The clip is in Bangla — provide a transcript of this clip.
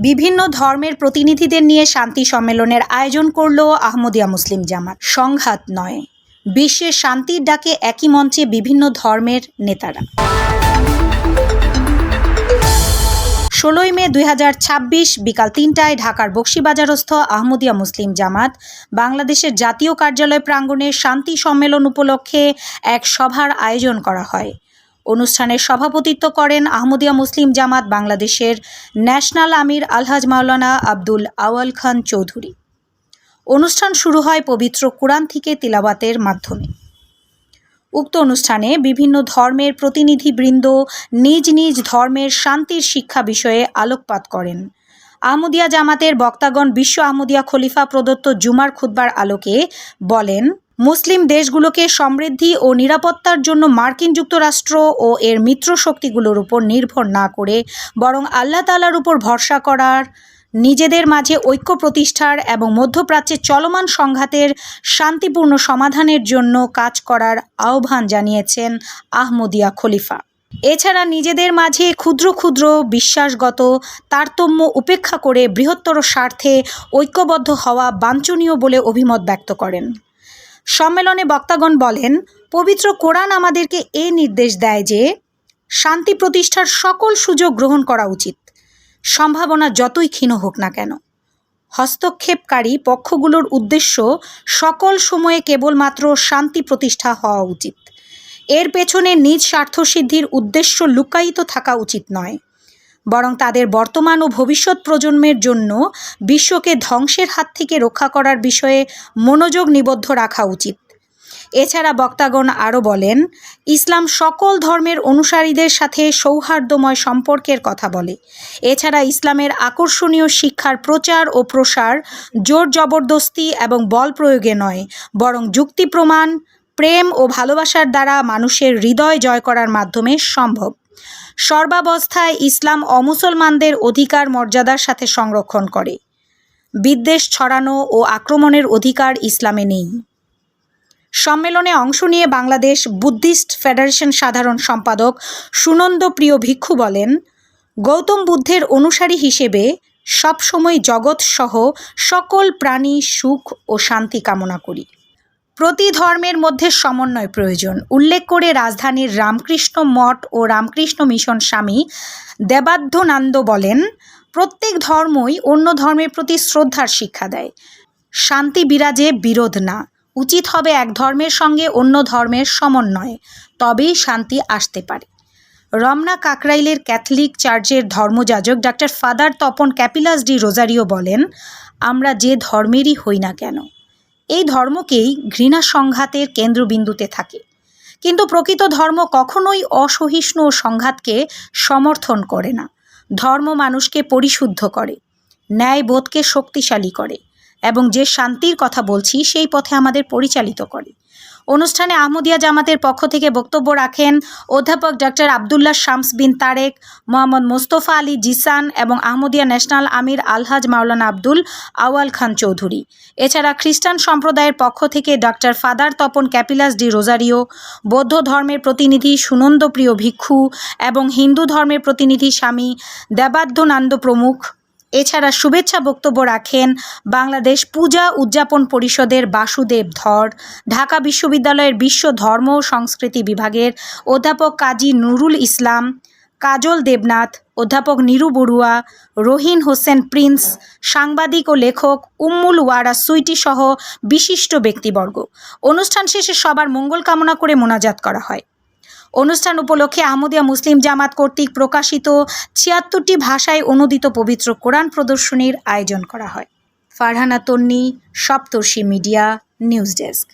বিভিন্ন ধর্মের প্রতিনিধিদের নিয়ে শান্তি সম্মেলনের আয়োজন করল আহমদিয়া মুসলিম জামাত। সংঘাত নয়, বিশ্বের শান্তির ডাকে একই মঞ্চে বিভিন্ন ধর্মের নেতারা। 16 মে 2026 বিকাল 3টায় ঢাকার বকশীবাজারস্থ আহমদিয়া মুসলিম জামাত বাংলাদেশের জাতীয় কার্যালয় প্রাঙ্গণে শান্তি সম্মেলন উপলক্ষে এক সভার আয়োজন করা হয়। অনুষ্ঠানের সভাপতিত্ব করেন আহমদিয়া মুসলিম জামাত বাংলাদেশের ন্যাশনাল আমির আলহাজ মাওলানা আব্দুল আওয়াল খান চৌধুরী। অনুষ্ঠান শুরু হয় পবিত্র কোরআন থেকে তিলাওয়াতের মাধ্যমে। উক্ত অনুষ্ঠানে বিভিন্ন ধর্মের প্রতিনিধিবৃন্দ নিজ নিজ ধর্মের শান্তির শিক্ষা বিষয়ে আলোকপাত করেন। আহমদিয়া জামাতের বক্তাগণ বিশ্ব আহমদিয়া খলিফা প্রদত্ত জুমার খুতবার আলোকে বলেন, মুসলিম দেশগুলোকে সমৃদ্ধি ও নিরাপত্তার জন্য মার্কিন যুক্তরাষ্ট্র ও এর মিত্র শক্তিগুলোর উপর নির্ভর না করে বরং আল্লাহ তাআলার উপর ভরসা করার, নিজেদের মাঝে ঐক্য প্রতিষ্ঠার এবং মধ্যপ্রাচ্যে চলমান সংঘাতের শান্তিপূর্ণ সমাধানের জন্য কাজ করার আহ্বান জানিয়েছেন আহমদিয়া খলিফা। এছাড়া নিজেদের মাঝে ক্ষুদ্র ক্ষুদ্র বিশ্বাসগত তারতম্য উপেক্ষা করে বৃহত্তর স্বার্থে ঐক্যবদ্ধ হওয়া বাঞ্ছনীয় বলে অভিমত ব্যক্ত করেন। সম্মেলনে বক্তাগণ বলেন, পবিত্র কোরআন আমাদেরকে এ নির্দেশ দেয় যে শান্তি প্রতিষ্ঠার সকল সুযোগ গ্রহণ করা উচিত, সম্ভাবনা যতই ক্ষীণ হোক না কেন। হস্তক্ষেপকারী পক্ষগুলোর উদ্দেশ্য সকল সময়ে কেবলমাত্র শান্তি প্রতিষ্ঠা হওয়া উচিত। এর পেছনে নিজ স্বার্থসিদ্ধির উদ্দেশ্য লুকায়িত থাকা উচিত নয়, বরং তাদের বর্তমান ও ভবিষ্যৎ প্রজন্মের জন্য বিশ্বকে ধ্বংসের হাত থেকে রক্ষা করার বিষয়ে মনোযোগ নিবদ্ধ রাখা উচিত। এছাড়া বক্তাগণ আরও বলেন, ইসলাম সকল ধর্মের অনুসারীদের সাথে সৌহার্দ্যময় সম্পর্কের কথা বলে। এছাড়া ইসলামের আকর্ষণীয় শিক্ষার প্রচার ও প্রসার জোর জবরদস্তি এবং বল প্রয়োগে নয়, বরং যুক্তি প্রমাণ, প্রেম ও ভালোবাসার দ্বারা মানুষের হৃদয় জয় করার মাধ্যমে সম্ভব। সর্বাবস্থায় ইসলাম অমুসলমানদের অধিকার মর্যাদার সাথে সংরক্ষণ করে। বিদ্বেষ ছড়ানো ও আক্রমণের অধিকার ইসলামে নেই। সম্মেলনে অংশ নিয়ে বাংলাদেশ বুদ্ধিস্ট ফেডারেশন সাধারণ সম্পাদক সুনন্দ প্রিয় ভিক্ষু বলেন, গৌতম বুদ্ধের অনুসারী হিসেবে সবসময় জগৎসহ সকল প্রাণী সুখ ও শান্তি কামনা করি। প্রতি ধর্মের মধ্যে সমন্বয় প্রয়োজন উল্লেখ করে রাজধানীর রামকৃষ্ণ মঠ ও রামকৃষ্ণ মিশন স্বামী দেবাদ্যনান্দ বলেন, প্রত্যেক ধর্মই অন্য ধর্মের প্রতি শ্রদ্ধার শিক্ষা দেয়। শান্তি বিরাজে বিরোধ না, উচিত হবে এক ধর্মের সঙ্গে অন্য ধর্মের সমন্বয়, তবেই শান্তি আসতে পারে। রমনা কাকরাইলের ক্যাথলিক চার্চের ধর্মযাজক ডাক্তার ফাদার তপন ক্যাপিলাস ডি রোজারিও বলেন, আমরা যে ধর্মেরই হই না কেন, এই ধর্মকেই ঘৃণা সংঘাতের কেন্দ্রবিন্দুতে থাকে। কিন্তু প্রকৃত ধর্ম কখনোই অসহিষ্ণু ও সংঘাতকে সমর্থন করে না। ধর্ম মানুষকে পরিশুদ্ধ করে, ন্যায়বোধকে শক্তিশালী করে এবং যে শান্তির কথা বলছি সেই পথে আমাদের পরিচালিত করে। অনুষ্ঠানে আহমদিয়া জামাতের পক্ষ থেকে বক্তব্য রাখেন অধ্যাপক ডক্টর আবদুল্লাহ শামস বিন তারেক, মোহাম্মদ মোস্তফা আলী জিসান এবং আহমদিয়া ন্যাশনাল আমির আলহাজ মাওলানা আব্দুল আওয়াল খান চৌধুরী। এছাড়া খ্রিস্টান সম্প্রদায়ের পক্ষ থেকে ডক্টর ফাদার তপন ক্যাপিলাস ডি রোজারিও, বৌদ্ধ ধর্মের প্রতিনিধি সুনন্দ প্রিয় ভিক্ষু এবং হিন্দু ধর্মের প্রতিনিধি স্বামী দেবাদ্যনান্দ প্রমুখ। এছাড়া শুভেচ্ছা বক্তব্য রাখেন বাংলাদেশ পূজা উদযাপন পরিষদের বাসুদেব ধর, ঢাকা বিশ্ববিদ্যালয়ের বিশ্ব ধর্ম ও সংস্কৃতি বিভাগের অধ্যাপক কাজী নুরুল ইসলাম, কাজল দেবনাথ, অধ্যাপক নীরু বড়ুয়া, রহিন হোসেন প্রিন্স, সাংবাদিক ও লেখক উম্মুল ওয়ারা সুইটি সহ বিশিষ্ট ব্যক্তিবর্গ। অনুষ্ঠান শেষে সবার মঙ্গল কামনা করে মোনাজাত করা হয়। অনুষ্ঠান উপলক্ষে আহমদিয়া মুসলিম জামাত কর্তৃক প্রকাশিত ৭৬টি ভাষায় অনুদিত পবিত্র কোরআন প্রদর্শনীর আয়োজন করা হয়। ফারহানা তন্নি, সপ্তর্ষি মিডিয়া, নিউজ ডেস্ক।